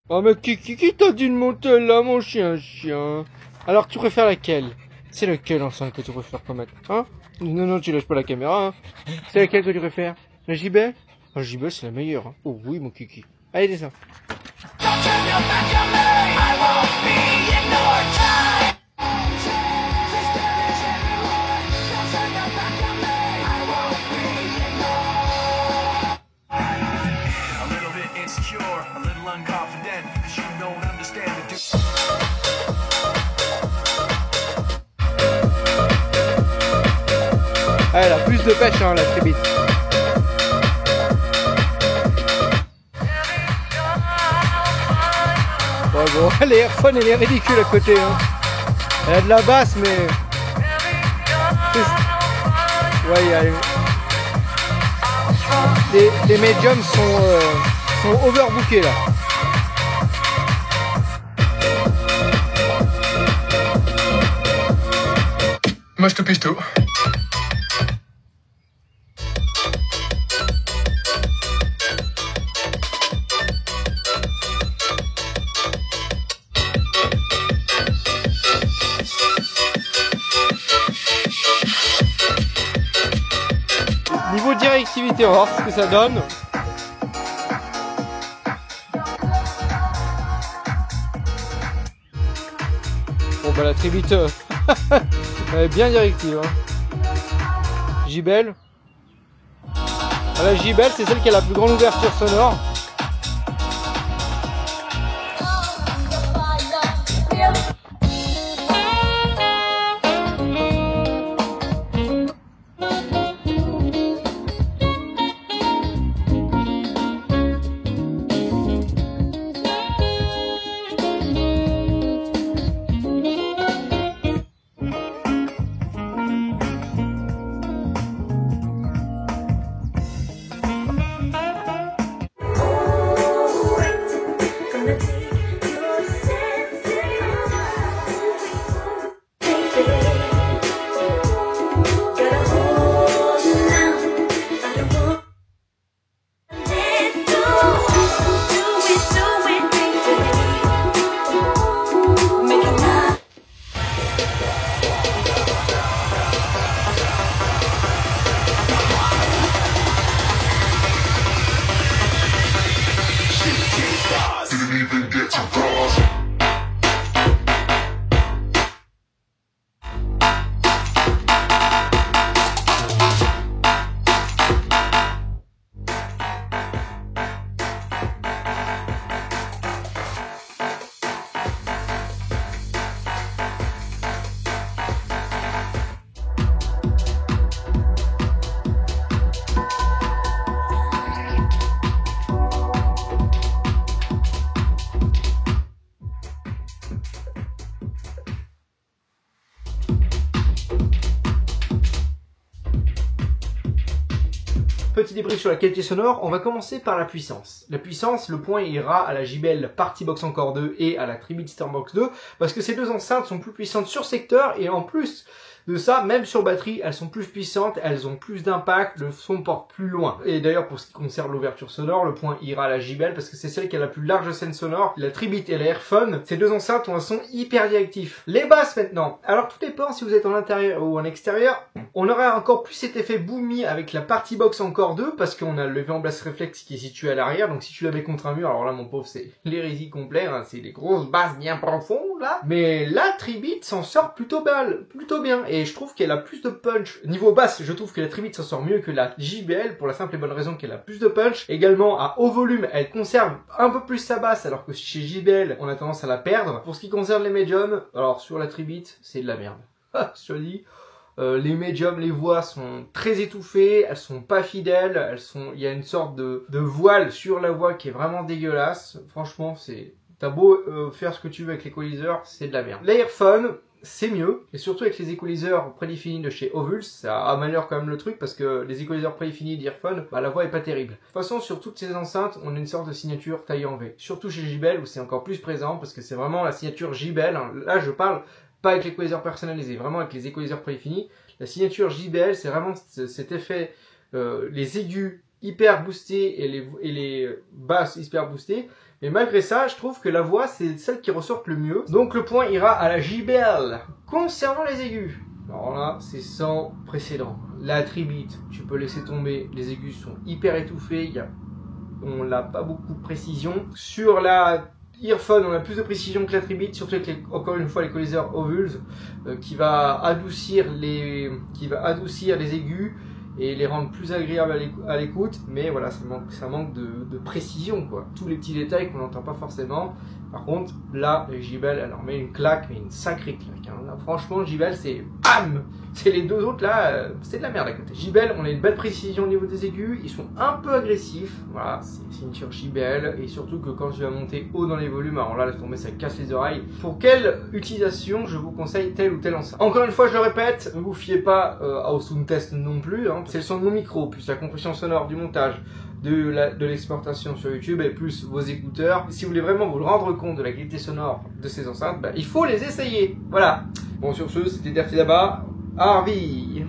Oh mais qui t'a dit de monter là, mon chien? Alors tu préfères laquelle? C'est lequel enceinte que tu préfères pas mettre? Hein? Non, tu lâches pas la caméra, hein? C'est laquelle que tu préfères? La JBL? La JBL c'est la meilleure, hein. Oh oui mon kiki. Allez descends. Ah, elle a plus de pêche, hein, la tribite. Ouais, bon, elle est airphone, elle est ridicule à côté, hein. Elle a de la basse, mais... Ouais, il y a... Les médiums sont overbookés, là. Moi, je te pige tout. Niveau directivité, on va voir ce que ça donne. Bon bah la tribite, elle est bien directive, hein. JBL. Ah, la JBL c'est celle qui a la plus grande ouverture sonore. Petit débrief sur la qualité sonore, on va commencer par la puissance. La puissance, le point ira à la JBL Party Box Encore 2 et à la Tribit Starbox 2, parce que ces deux enceintes sont plus puissantes sur secteur, et en plus de ça, même sur batterie, elles sont plus puissantes, elles ont plus d'impact, le son porte plus loin. Et d'ailleurs, pour ce qui concerne l'ouverture sonore, le point ira à la JBL, parce que c'est celle qui a la plus large scène sonore. La Tribit et la Airphone, ces deux enceintes ont un son hyper directif. Les basses maintenant. Alors tout dépend si vous êtes en intérieur ou en extérieur. On aura encore plus cet effet boomy avec la Party Box Encore 2, parce qu'on a le levé en basse réflexe qui est situé à l'arrière, donc si tu la mets contre un mur, alors là mon pauvre c'est l'hérésie complète, hein, c'est des grosses basses bien profondes là. Mais la Tribit s'en sort plutôt bien, et je trouve qu'elle a plus de punch. Niveau basse, je trouve que la Tribit s'en sort mieux que la JBL, pour la simple et bonne raison qu'elle a plus de punch. Également à haut volume, elle conserve un peu plus sa basse, alors que chez JBL, on a tendance à la perdre. Pour ce qui concerne les médiums, alors sur la Tribit, c'est de la merde. Je te dis. Les médiums, les voix sont très étouffées, elles sont pas fidèles, il y a une sorte de voile sur la voix qui est vraiment dégueulasse. Franchement, t'as beau faire ce que tu veux avec l'équaliseur, c'est de la merde. L'Airphone, c'est mieux, et surtout avec les équaliseurs prédéfinis de chez Ovulse, ça améliore quand même le truc, parce que les équaliseurs prédéfinis d'Earphone, bah la voix est pas terrible. De toute façon, sur toutes ces enceintes, on a une sorte de signature taillée en V. Surtout chez JBL, où c'est encore plus présent, parce que c'est vraiment la signature JBL, hein. Là je parle pas avec l'équaliseur personnalisé, vraiment avec les équaliseurs prédéfinis. La signature JBL, c'est vraiment cet effet, les aigus hyper boostés et les basses hyper boostées, Et malgré ça, je trouve que la voix, c'est celle qui ressort le mieux. Donc le point ira à la JBL. Concernant les aigus, alors là, c'est sans précédent. La Tribit, tu peux laisser tomber, les aigus sont hyper étouffés, on n'a pas beaucoup de précision. Sur la Earphone, on a plus de précision que la Tribit, surtout avec encore une fois les coliseurs Ovuls, qui va adoucir les aigus et les rendre plus agréables à l'écoute, mais voilà, ça manque de précision, quoi. Tous les petits détails qu'on n'entend pas forcément. Par contre, là, les JBL, elle leur met une claque, mais une sacrée claque. Hein. Là, franchement, JBL, c'est BAM! C'est les deux autres, là, c'est de la merde à côté. JBL, on a une belle précision au niveau des aigus, ils sont un peu agressifs. Voilà, c'est une JBL, et surtout que quand tu vas monter haut dans les volumes, alors là, laisse tomber, ça casse les oreilles. Pour quelle utilisation je vous conseille telle ou telle enceinte? Encore une fois, je le répète, ne vous fiez pas au sound test non plus, hein. C'est le son de mon micro, plus la compression sonore du montage, de l'exportation sur YouTube et plus vos écouteurs. Si vous voulez vraiment vous rendre compte de la qualité sonore de ces enceintes, il faut les essayer. Voilà. Bon, sur ce, c'était Daffy Daba. Harvey.